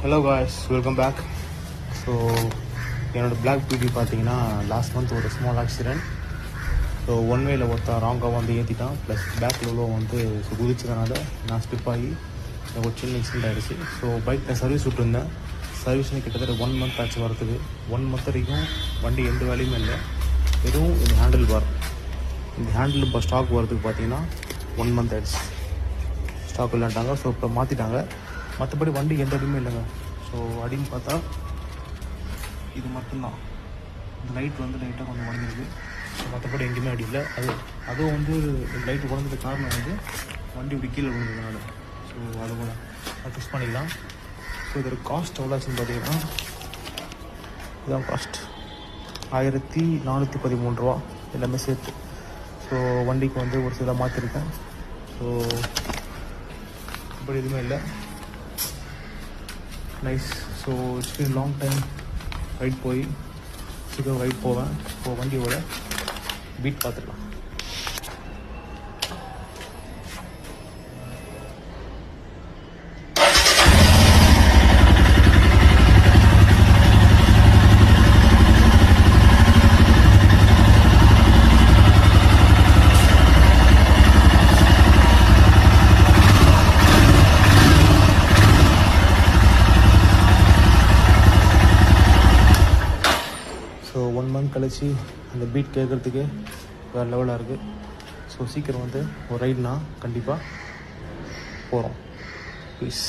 Hello guys, welcome back. So என்னோடய black beauty பார்த்தீங்கன்னா last month ஒரு ஸ்மால் ஆக்சிடென்ட். ஸோ ஒன் வேல ஒருத்தன் ராங்காக வந்து ஏற்றிட்டான், ப்ளஸ் பேக்கில் உள்ள வந்து குதிச்சதுனால நான் ஸ்லிப் ஆகி ஒரு சின்ன இன்சிடென்ட் ஆகிடுச்சு. ஸோ பைக்கில் சர்வீஸ் விட்டுருந்தேன். சர்வீஸ்னு கிட்டத்தட்ட 1 மந்த் ஆச்சு வரத்துக்கு. 1 மந்த் வரைக்கும் வண்டி எந்த வேலையுமே இல்லை, வெறும் இந்த ஹேண்டில் பார் ஸ்டாக் வரதுக்கு பார்த்தீங்கன்னா 1 மந்த் ஆகிடுச்சு. ஸ்டாக் இல்லைன்ட்டாங்க. ஸோ இப்போ மாற்றிட்டாங்க. மற்றபடி வண்டி எந்த அடியுமே இல்லைங்க. ஸோ அடின்னு பார்த்தா இது மட்டும்தான். இந்த லைட் வந்து லைட்டாக கொஞ்சம் உடஞ்சிருக்கு. ஸோ மற்றபடி எங்கேயுமே அடி இல்லை. அதுவும் வந்து லைட்டு உடஞ்சதுக்கு காரணம் வந்து வண்டி இப்படி கீழே விழுந்ததுனால. ஸோ அதை கூட ஃபிக்ஸ் பண்ணிக்கலாம். ஸோ இதோட காஸ்ட் எவ்வளோ ஆச்சுன்னு பார்த்தீங்கன்னா, இதுதான் காஸ்ட் 1413 ரூபா எல்லாமே சேர்த்து. ஸோ வண்டிக்கு வந்து ஒரு சில மாற்றிருக்கேன். ஸோ இப்படி எதுவுமே இல்லை. Nice. So it's been long time right போய் சீக்கிரம் ரைட் போவேன். இப்போ வண்டியோட பீட் பார்த்துக்கலாம். ஸோ 1 மந்த் கழிச்சு அந்த பீட் கேட்குறதுக்கு வேறு லெவலாக இருக்குது. ஸோ சீக்கிரம் வந்து ஒரு ரைட்னா கண்டிப்பாக போகிறோம். ப்ளீஸ்.